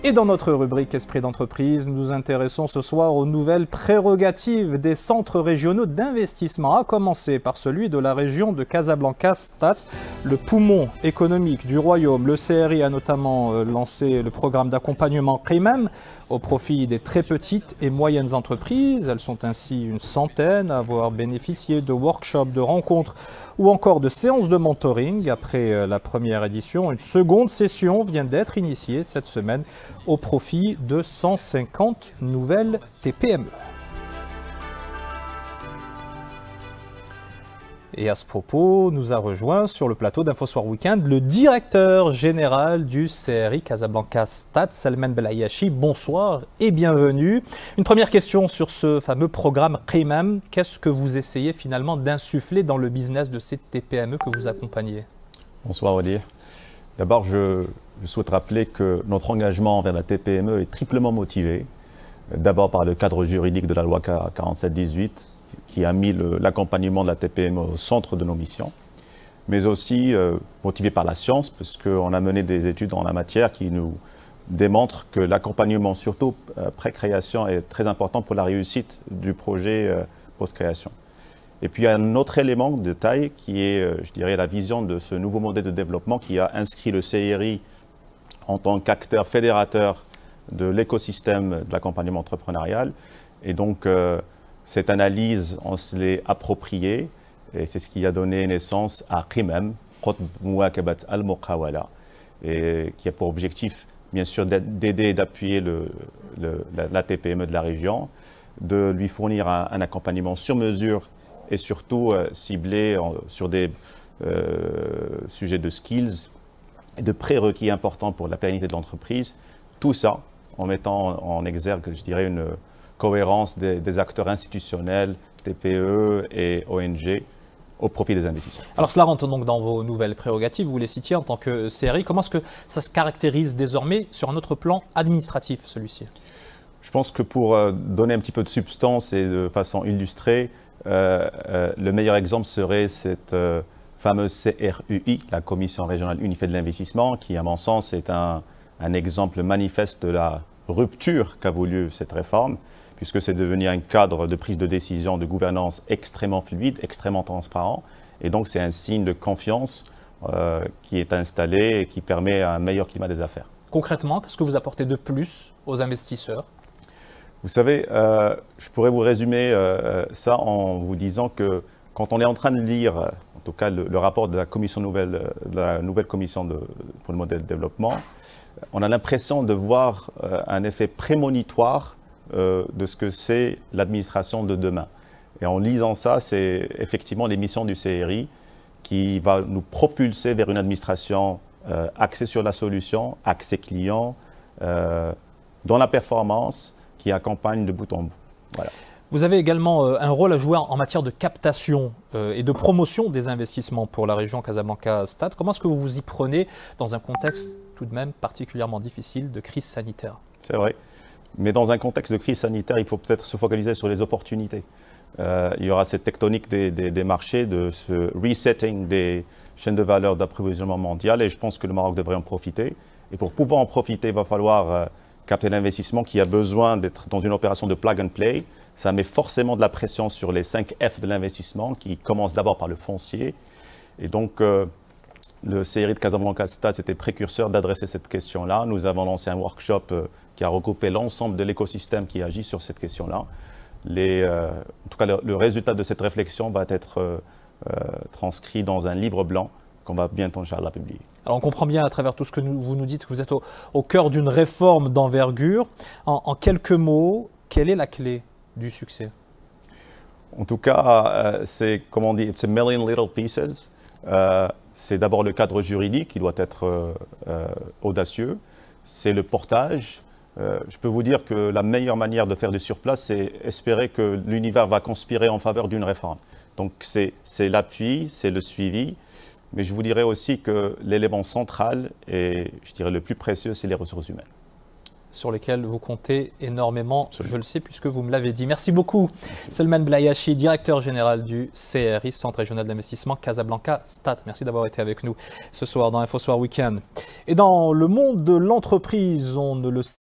Et dans notre rubrique Esprit d'entreprise, nous nous intéressons ce soir aux nouvelles prérogatives des centres régionaux d'investissement, à commencer par celui de la région de Casablanca-Stade, le poumon économique du royaume. Le CRI a notamment lancé le programme d'accompagnement QIMEM au profit des très petites et moyennes entreprises. Elles sont ainsi une centaine à avoir bénéficié de workshops, de rencontres ou encore de séances de mentoring. Après la première édition, une seconde session vient d'être initiée cette semaine au profit de 150 nouvelles TPME. Et à ce propos, nous a rejoint sur le plateau d'InfoSoir Weekend le directeur général du CRI Casablanca-Stade, Salman Belayachi. Bonsoir et bienvenue. Une première question sur ce fameux programme QIMEM. Qu'est-ce que vous essayez finalement d'insuffler dans le business de ces TPME que vous accompagnez? Bonsoir Odir. D'abord, je souhaite rappeler que notre engagement envers la TPME est triplement motivé. D'abord par le cadre juridique de la loi 47-18, qui a mis l'accompagnement de la TPME au centre de nos missions, mais aussi motivé par la science, puisqu'on a mené des études en la matière qui nous démontrent que l'accompagnement, surtout pré-création, est très important pour la réussite du projet post-création. Et puis il y a un autre élément de taille qui est, je dirais, la vision de ce nouveau modèle de développement qui a inscrit le CRI en tant qu'acteur fédérateur de l'écosystème de l'accompagnement entrepreneurial. Et donc, cette analyse, on se l'est appropriée et c'est ce qui a donné naissance à QIMEM, et qui a pour objectif, bien sûr, d'aider et d'appuyer la TPME de la région, de lui fournir un accompagnement sur mesure et surtout ciblé sur des sujets de skills et de prérequis importants pour la pérennité de l'entreprise. Tout ça en mettant en exergue, je dirais, une cohérence des acteurs institutionnels, TPE et ONG au profit des investisseurs. Alors cela rentre donc dans vos nouvelles prérogatives, vous les citiez en tant que CRI. Comment est-ce que ça se caractérise désormais sur un autre plan administratif, celui-ci? Je pense que pour donner un petit peu de substance et de façon illustrée, le meilleur exemple serait cette fameuse CRUI, la Commission régionale unifiée de l'investissement, qui à mon sens est un exemple manifeste de la rupture qu'a voulu cette réforme, puisque c'est devenu un cadre de prise de décision, de gouvernance extrêmement fluide, extrêmement transparent. Et donc, c'est un signe de confiance qui est installé et qui permet un meilleur climat des affaires. Concrètement, qu'est-ce que vous apportez de plus aux investisseurs? Vous savez, je pourrais vous résumer ça en vous disant que quand on est en train de lire, en tout cas, le rapport de la commission nouvelle commission pour le modèle de développement, on a l'impression de voir un effet prémonitoire de ce que c'est l'administration de demain. Et en lisant ça, c'est effectivement les missions du CRI qui va nous propulser vers une administration axée sur la solution, axée client, dans la performance, qui accompagne de bout en bout. Voilà. Vous avez également un rôle à jouer en matière de captation et de promotion des investissements pour la région Casablanca-Stade. Comment est-ce que vous vous y prenez dans un contexte tout de même particulièrement difficile de crise sanitaire? C'est vrai. Mais dans un contexte de crise sanitaire, il faut peut-être se focaliser sur les opportunités. Il y aura cette tectonique des marchés, de ce resetting des chaînes de valeur d'approvisionnement mondial et je pense que le Maroc devrait en profiter. Et pour pouvoir en profiter, il va falloir capter l'investissement qui a besoin d'être dans une opération de plug and play. Ça met forcément de la pression sur les 5 F de l'investissement qui commencent d'abord par le foncier. Et donc, le CRI de Casablanca-Stade était précurseur d'adresser cette question-là. Nous avons lancé un workshop qui a regroupé l'ensemble de l'écosystème qui agit sur cette question-là. En tout cas, le résultat de cette réflexion va être transcrit dans un livre blanc qu'on va bientôt, Inch'Allah, publier. Alors on comprend bien à travers tout ce que vous nous dites que vous êtes au cœur d'une réforme d'envergure. En quelques mots, quelle est la clé du succès? En tout cas, c'est, comme on dit, it's a million little pieces. C'est d'abord le cadre juridique qui doit être audacieux. C'est le portage. Je peux vous dire que la meilleure manière de faire du surplace, c'est espérer que l'univers va conspirer en faveur d'une réforme. Donc c'est l'appui, c'est le suivi. Mais je vous dirais aussi que l'élément central et je dirais le plus précieux, c'est les ressources humaines. sur lesquels vous comptez énormément, je le sais puisque vous me l'avez dit. Merci beaucoup. Selman Belayachi, directeur général du CRI, Centre régional d'investissement Casablanca-Stades. Merci d'avoir été avec nous ce soir dans InfoSoir Week-end. Et dans le monde de l'entreprise, on ne le sait